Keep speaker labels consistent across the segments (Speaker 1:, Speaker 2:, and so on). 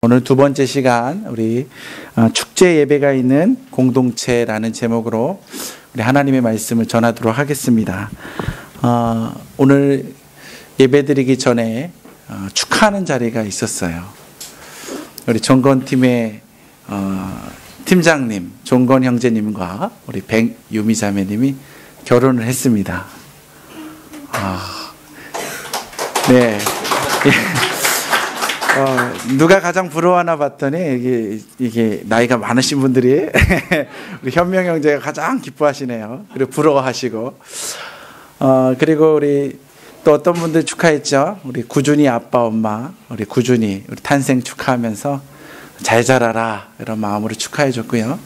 Speaker 1: 오늘 두 번째 시간 우리 축제 예배가 있는 공동체라는 제목으로 우리 하나님의 말씀을 전하도록 하겠습니다. 오늘 예배드리기 전에 축하하는 자리가 있었어요. 우리 종건팀의 팀장님 종건 형제님과 우리 백유미 자매님이 결혼을 했습니다. 네. 누가 가장 부러워하나 봤더니 이게 나이가 많으신 분들이 우리 현명 형제가 가장 기뻐하시네요. 그리고 부러워하시고 그리고 우리 또 어떤 분들 축하했죠. 우리 구준이 아빠 엄마 우리 구준이 우리 탄생 축하하면서 잘 자라라 이런 마음으로 축하해 줬고요.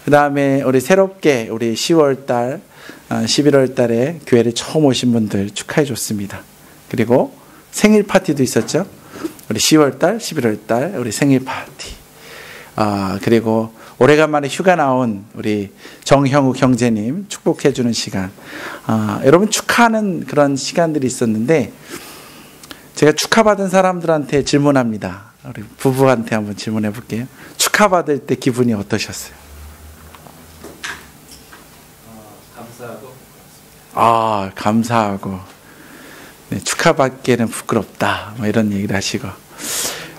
Speaker 1: 그 다음에 우리 새롭게 우리 10월달 11월달에 교회를 처음 오신 분들 축하해 줬습니다. 그리고 생일 파티도 있었죠. 우리 10월달, 11월달 우리 생일 파티. 그리고 오래간만에 휴가 나온 우리 정형욱 형제님 축복해주는 시간. 여러분 축하하는 그런 시간들이 있었는데 제가 축하받은 사람들한테 질문합니다. 우리 부부한테 한번 질문해 볼게요. 축하받을 때 기분이 어떠셨어요? 감사하고. 감사하고. 네, 축하받기에는 부끄럽다. 뭐 이런 얘기를 하시고.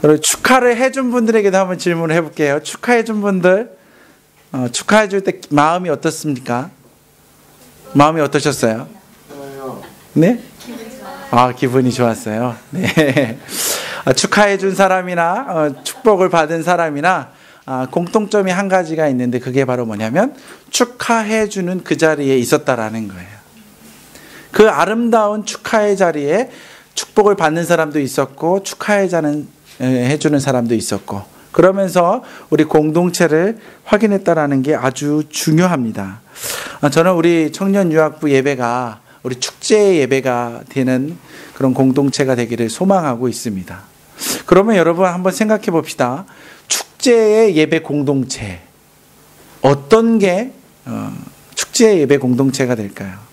Speaker 1: 여러분 축하를 해준 분들에게도 한번 질문을 해볼게요. 축하해준 분들, 축하해줄 때 마음이 어떻습니까? 마음이 어떠셨어요? 네? 기분이 좋았어요. 네. 축하해준 사람이나 축복을 받은 사람이나 공통점이 한 가지가 있는데 그게 바로 뭐냐면 축하해주는 그 자리에 있었다라는 거예요. 그 아름다운 축하의 자리에 축복을 받는 사람도 있었고 축하해주는 사람도 있었고 그러면서 우리 공동체를 확인했다라는 게 아주 중요합니다. 저는 우리 청년유학부 예배가 우리 축제 예배가 되는 그런 공동체가 되기를 소망하고 있습니다. 그러면 여러분 한번 생각해 봅시다. 축제의 예배 공동체 어떤 게 축제의 예배 공동체가 될까요?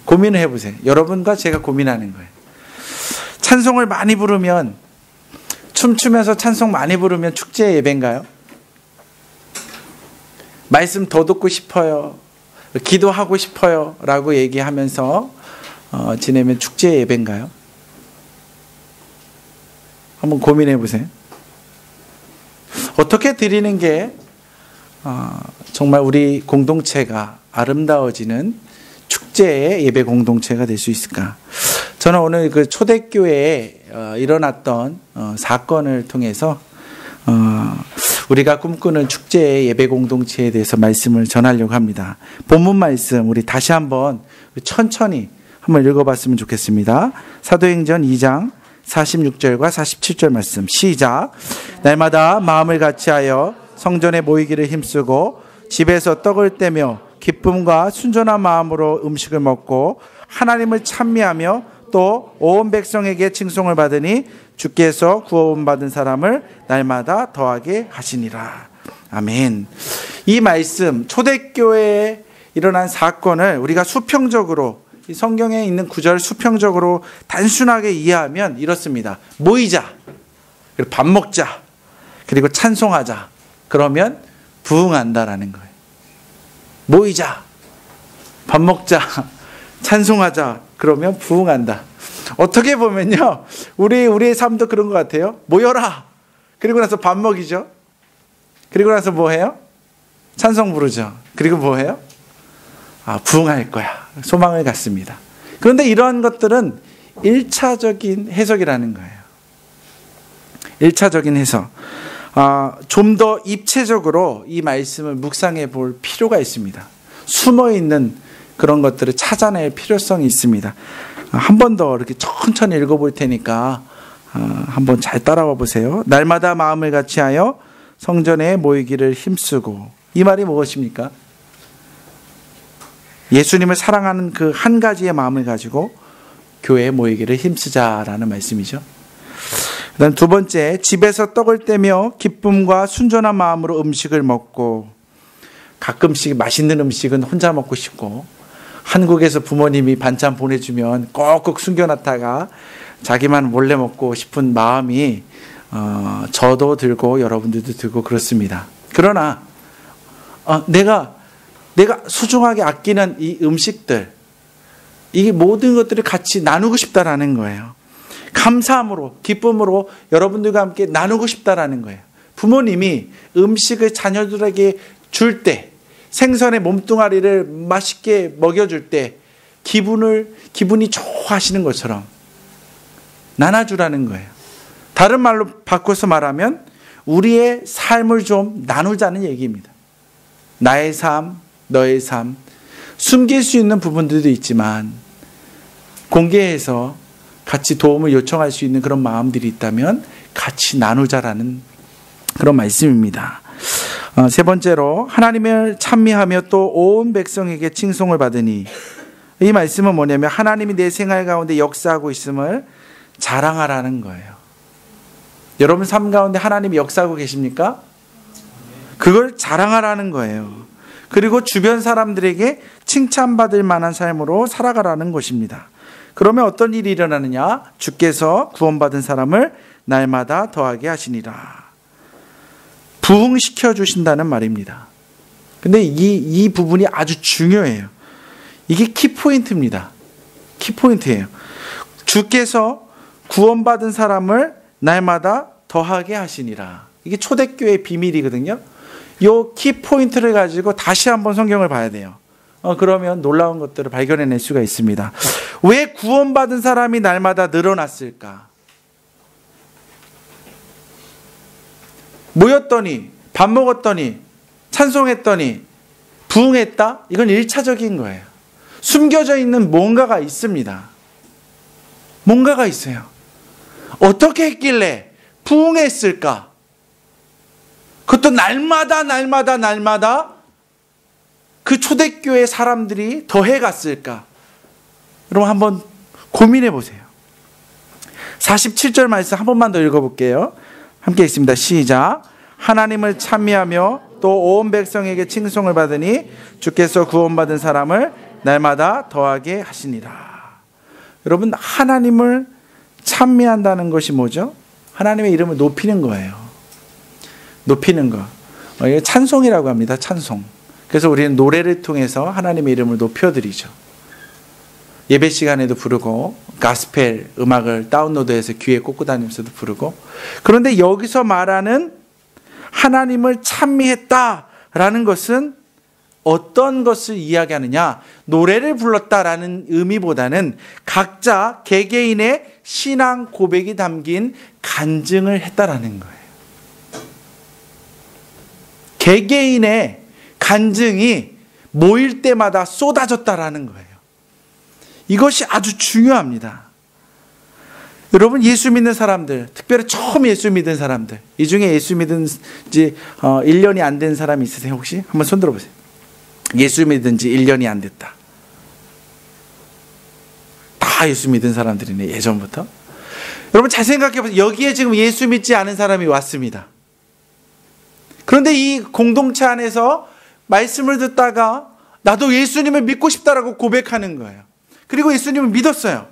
Speaker 1: 고민을 해보세요. 여러분과 제가 고민하는 거예요. 찬송을 많이 부르면 춤추면서 찬송 많이 부르면 축제 예배인가요? 말씀 더 듣고 싶어요. 기도하고 싶어요. 라고 얘기하면서 지내면 축제 예배인가요? 한번 고민해 보세요. 어떻게 드리는 게 정말 우리 공동체가 아름다워지는 축제의 예배 공동체가 될 수 있을까? 저는 오늘 그 초대교회에 일어났던 사건을 통해서 우리가 꿈꾸는 축제의 예배 공동체에 대해서 말씀을 전하려고 합니다. 본문 말씀 우리 다시 한번 천천히 한번 읽어봤으면 좋겠습니다. 사도행전 2장 46절과 47절 말씀 시작. 날마다 마음을 같이하여 성전에 모이기를 힘쓰고 집에서 떡을 떼며 기쁨과 순전한 마음으로 음식을 먹고 하나님을 찬미하며 또 온 백성에게 칭송을 받으니 주께서 구원 받은 사람을 날마다 더하게 하시니라. 아멘. 이 말씀 초대교회에 일어난 사건을 우리가 수평적으로 이 성경에 있는 구절 수평적으로 단순하게 이해하면 이렇습니다. 모이자, 그리고 밥 먹자, 그리고 찬송하자. 그러면 부흥한다라는 거예요. 모이자, 밥 먹자, 찬송하자. 그러면 부흥한다. 어떻게 보면요, 우리의 삶도 그런 것 같아요. 모여라. 그리고 나서 밥 먹이죠. 그리고 나서 뭐 해요? 찬송 부르죠. 그리고 뭐 해요? 부흥할 거야. 소망을 갖습니다. 그런데 이러한 것들은 1차적인 해석이라는 거예요. 1차적인 해석. 좀 더 입체적으로 이 말씀을 묵상해 볼 필요가 있습니다. 숨어 있는 그런 것들을 찾아낼 필요성이 있습니다. 한 번 더 이렇게 천천히 읽어볼 테니까 한번 잘 따라와 보세요. 날마다 마음을 같이하여 성전에 모이기를 힘쓰고. 이 말이 무엇입니까? 예수님을 사랑하는 그 한 가지의 마음을 가지고 교회에 모이기를 힘쓰자라는 말씀이죠. 그다음 두 번째, 집에서 떡을 떼며 기쁨과 순전한 마음으로 음식을 먹고. 가끔씩 맛있는 음식은 혼자 먹고 싶고 한국에서 부모님이 반찬 보내주면 꼭꼭 숨겨놨다가 자기만 몰래 먹고 싶은 마음이 저도 들고 여러분들도 들고 그렇습니다. 그러나 내가 소중하게 아끼는 이 음식들, 이 모든 것들을 같이 나누고 싶다라는 거예요. 감사함으로, 기쁨으로 여러분들과 함께 나누고 싶다라는 거예요. 부모님이 음식을 자녀들에게 줄 때, 생선의 몸뚱아리를 맛있게 먹여줄 때 기분이 좋아하시는 것처럼 나눠주라는 거예요. 다른 말로 바꿔서 말하면 우리의 삶을 좀 나누자는 얘기입니다. 나의 삶, 너의 삶, 숨길 수 있는 부분들도 있지만 공개해서 같이 도움을 요청할 수 있는 그런 마음들이 있다면 같이 나누자라는 그런 말씀입니다. 세 번째로 하나님을 찬미하며 또 온 백성에게 칭송을 받으니, 이 말씀은 뭐냐면 하나님이 내 생활 가운데 역사하고 있음을 자랑하라는 거예요. 여러분 삶 가운데 하나님이 역사하고 계십니까? 그걸 자랑하라는 거예요. 그리고 주변 사람들에게 칭찬받을 만한 삶으로 살아가라는 것입니다. 그러면 어떤 일이 일어나느냐? 주께서 구원받은 사람을 날마다 더하게 하시니라. 부흥시켜 주신다는 말입니다. 근데 이 부분이 아주 중요해요. 이게 키포인트입니다. 키포인트예요. 주께서 구원받은 사람을 날마다 더하게 하시니라. 이게 초대교회의 비밀이거든요. 이 키포인트를 가지고 다시 한번 성경을 봐야 돼요. 그러면 놀라운 것들을 발견해낼 수가 있습니다. 왜 구원받은 사람이 날마다 늘어났을까? 모였더니, 밥 먹었더니, 찬송했더니 부흥했다? 이건 1차적인 거예요. 숨겨져 있는 뭔가가 있습니다. 뭔가가 있어요. 어떻게 했길래 부흥했을까? 그것도 날마다 그 초대교회 사람들이 더해갔을까? 여러분 한번 고민해 보세요. 47절 말씀 한 번만 더 읽어볼게요. 함께 읽습니다. 시작. 하나님을 찬미하며 또 온 백성에게 칭송을 받으니 주께서 구원받은 사람을 날마다 더하게 하시니라. 여러분 하나님을 찬미한다는 것이 뭐죠? 하나님의 이름을 높이는 거예요. 높이는 거. 이게 찬송이라고 합니다. 찬송. 그래서 우리는 노래를 통해서 하나님의 이름을 높여드리죠. 예배 시간에도 부르고 가스펠 음악을 다운로드해서 귀에 꽂고 다니면서도 부르고. 그런데 여기서 말하는 하나님을 찬미했다라는 것은 어떤 것을 이야기하느냐? 노래를 불렀다라는 의미보다는 각자 개개인의 신앙 고백이 담긴 간증을 했다라는 거예요. 개개인의 간증이 모일 때마다 쏟아졌다라는 거예요. 이것이 아주 중요합니다. 여러분 예수 믿는 사람들, 특별히 처음 예수 믿은 사람들, 이 중에 예수 믿은 지 1년이 안 된 사람이 있으세요? 혹시? 한번 손 들어보세요. 예수 믿은 지 1년이 안 됐다. 다 예수 믿은 사람들이네, 예전부터. 여러분 잘 생각해 보세요. 여기에 지금 예수 믿지 않은 사람이 왔습니다. 그런데 이 공동체 안에서 말씀을 듣다가 나도 예수님을 믿고 싶다라고 고백하는 거예요. 그리고 예수님을 믿었어요.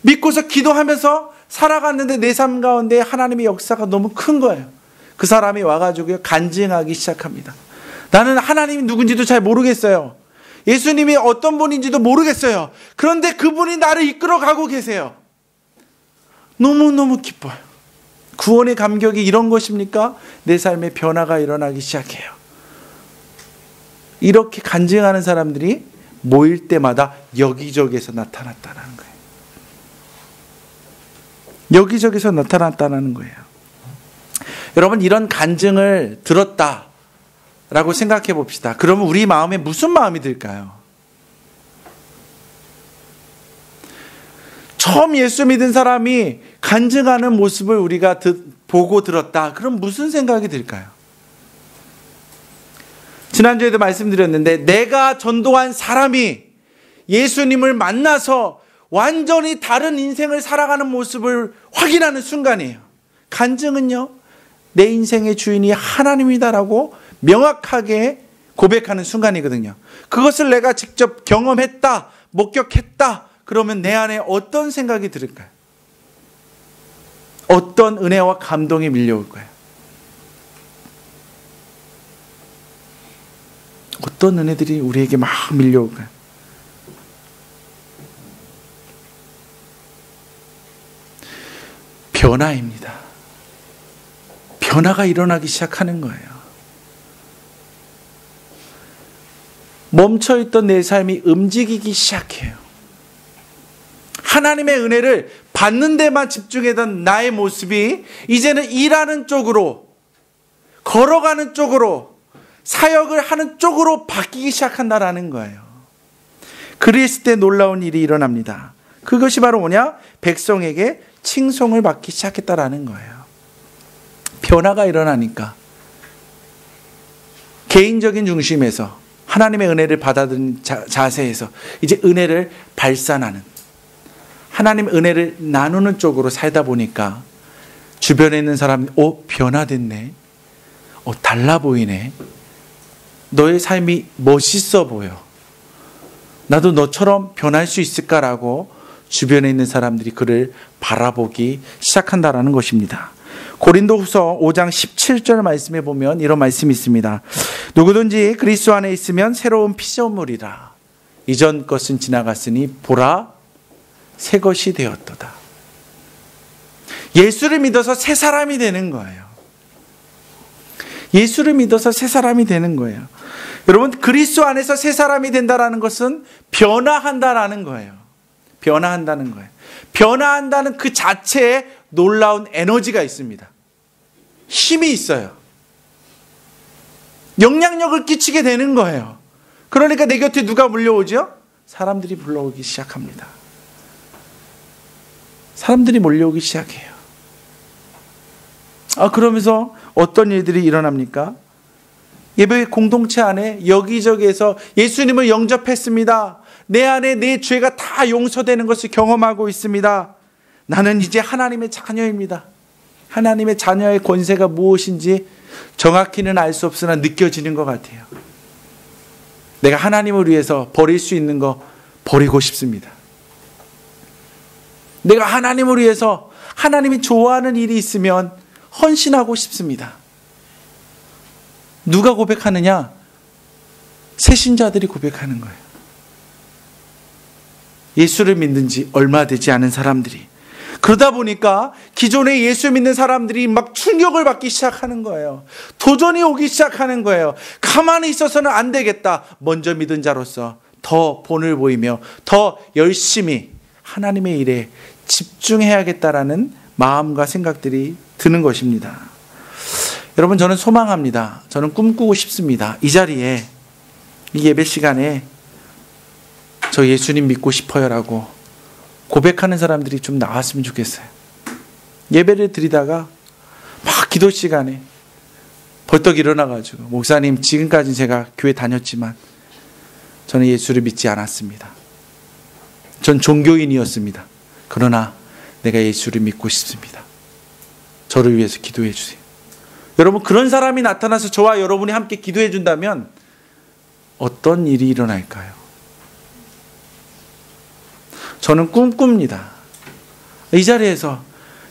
Speaker 1: 믿고서 기도하면서 살아갔는데 내 삶 가운데 하나님의 역사가 너무 큰 거예요. 그 사람이 와가지고 간증하기 시작합니다. 나는 하나님이 누군지도 잘 모르겠어요. 예수님이 어떤 분인지도 모르겠어요. 그런데 그분이 나를 이끌어가고 계세요. 너무너무 기뻐요. 구원의 감격이 이런 것입니까? 내 삶에 변화가 일어나기 시작해요. 이렇게 간증하는 사람들이 모일 때마다 여기저기에서 나타났다는 거예요. 여기저기서 나타났다는 거예요. 여러분 이런 간증을 들었다라고 생각해 봅시다. 그러면 우리 마음에 무슨 마음이 들까요? 처음 예수 믿은 사람이 간증하는 모습을 우리가 보고 들었다. 그럼 무슨 생각이 들까요? 지난주에도 말씀드렸는데 내가 전도한 사람이 예수님을 만나서 완전히 다른 인생을 살아가는 모습을 확인하는 순간이에요. 간증은요, 내 인생의 주인이 하나님이다라고 명확하게 고백하는 순간이거든요. 그것을 내가 직접 경험했다, 목격했다, 그러면 내 안에 어떤 생각이 들을까요? 어떤 은혜와 감동이 밀려올 거예요? 어떤 은혜들이 우리에게 막 밀려올 거예요? 변화입니다. 변화가 일어나기 시작하는 거예요. 멈춰있던 내 삶이 움직이기 시작해요. 하나님의 은혜를 받는 데만 집중했던 나의 모습이 이제는 일하는 쪽으로, 걸어가는 쪽으로, 사역을 하는 쪽으로 바뀌기 시작한다라는 거예요. 그랬을 때 놀라운 일이 일어납니다. 그것이 바로 뭐냐? 백성에게 칭송을 받기 시작했다라는 거예요. 변화가 일어나니까 개인적인 중심에서 하나님의 은혜를 받아들인 자세에서 이제 은혜를 발산하는, 하나님의 은혜를 나누는 쪽으로 살다 보니까 주변에 있는 사람이 변화됐네, 달라 보이네, 너의 삶이 멋있어 보여, 나도 너처럼 변할 수 있을까라고 주변에 있는 사람들이 그를 바라보기 시작한다라는 것입니다. 고린도후서 5장 17절 말씀에 보면 이런 말씀이 있습니다. 누구든지 그리스도 안에 있으면 새로운 피조물이라. 이전 것은 지나갔으니 보라 새 것이 되었도다. 예수를 믿어서 새 사람이 되는 거예요. 예수를 믿어서 새 사람이 되는 거예요. 여러분, 그리스도 안에서 새 사람이 된다라는 것은 변화한다라는 거예요. 변화한다는 거예요. 변화한다는 그 자체에 놀라운 에너지가 있습니다. 힘이 있어요. 영향력을 끼치게 되는 거예요. 그러니까 내 곁에 누가 몰려오죠? 사람들이 불러오기 시작합니다. 사람들이 몰려오기 시작해요. 그러면서 어떤 일들이 일어납니까? 예배 공동체 안에 여기저기에서 예수님을 영접했습니다. 내 안에 내 죄가 다 용서되는 것을 경험하고 있습니다. 나는 이제 하나님의 자녀입니다. 하나님의 자녀의 권세가 무엇인지 정확히는 알 수 없으나 느껴지는 것 같아요. 내가 하나님을 위해서 버릴 수 있는 거 버리고 싶습니다. 내가 하나님을 위해서 하나님이 좋아하는 일이 있으면 헌신하고 싶습니다. 누가 고백하느냐? 새신자들이 고백하는 거예요. 예수를 믿는 지 얼마 되지 않은 사람들이. 그러다 보니까 기존에 예수 믿는 사람들이 막 충격을 받기 시작하는 거예요. 도전이 오기 시작하는 거예요. 가만히 있어서는 안 되겠다. 먼저 믿은 자로서 더 본을 보이며 더 열심히 하나님의 일에 집중해야겠다라는 마음과 생각들이 드는 것입니다. 여러분, 저는 소망합니다. 저는 꿈꾸고 싶습니다. 이 자리에, 이 예배 시간에 저 예수님 믿고 싶어요라고 고백하는 사람들이 좀 나왔으면 좋겠어요. 예배를 드리다가 막 기도 시간에 벌떡 일어나가지고, 목사님, 지금까지 제가 교회 다녔지만 저는 예수를 믿지 않았습니다. 전 종교인이었습니다. 그러나 내가 예수를 믿고 싶습니다. 저를 위해서 기도해 주세요. 여러분, 그런 사람이 나타나서 저와 여러분이 함께 기도해 준다면 어떤 일이 일어날까요? 저는 꿈꿉니다. 이 자리에서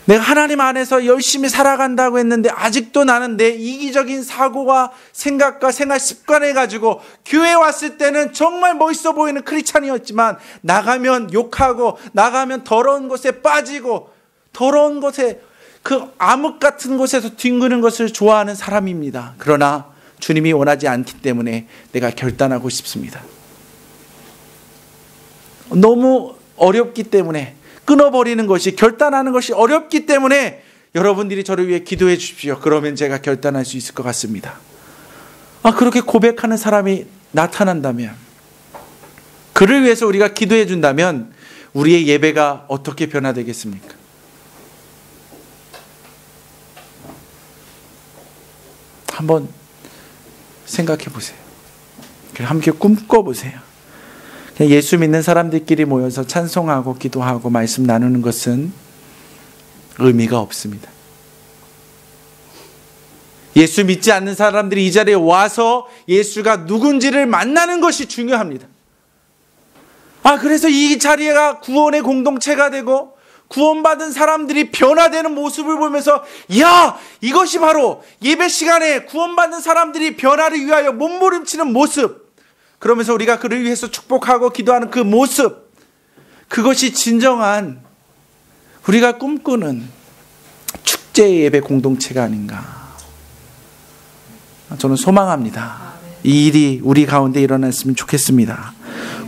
Speaker 1: 내가 하나님 안에서 열심히 살아간다고 했는데 아직도 나는 내 이기적인 사고와 생각과 생활 습관을 가지고 교회에 왔을 때는 정말 멋있어 보이는 크리스찬이었지만 나가면 욕하고 나가면 더러운 곳에 빠지고 더러운 곳에 그 암흑 같은 곳에서 뒹구는 것을 좋아하는 사람입니다. 그러나 주님이 원하지 않기 때문에 내가 결단하고 싶습니다. 너무 어렵기 때문에, 끊어버리는 것이, 결단하는 것이 어렵기 때문에 여러분들이 저를 위해 기도해 주십시오. 그러면 제가 결단할 수 있을 것 같습니다. 그렇게 고백하는 사람이 나타난다면, 그를 위해서 우리가 기도해 준다면 우리의 예배가 어떻게 변화되겠습니까? 한번 생각해 보세요. 함께 꿈꿔보세요. 예수 믿는 사람들끼리 모여서 찬송하고 기도하고 말씀 나누는 것은 의미가 없습니다. 예수 믿지 않는 사람들이 이 자리에 와서 예수가 누군지를 만나는 것이 중요합니다. 그래서 이 자리가 구원의 공동체가 되고 구원받은 사람들이 변화되는 모습을 보면서 야, 이것이 바로 예배 시간에 구원받는 사람들이 변화를 위하여 몸부림치는 모습, 그러면서 우리가 그를 위해서 축복하고 기도하는 그 모습, 그것이 진정한 우리가 꿈꾸는 축제의 예배 공동체가 아닌가, 저는 소망합니다. 이 일이 우리 가운데 일어났으면 좋겠습니다.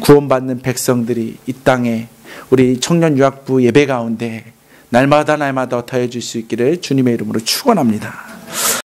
Speaker 1: 구원받는 백성들이 이 땅에 우리 청년 유학부 예배 가운데 날마다 더하여 줄 수 있기를 주님의 이름으로 축원합니다.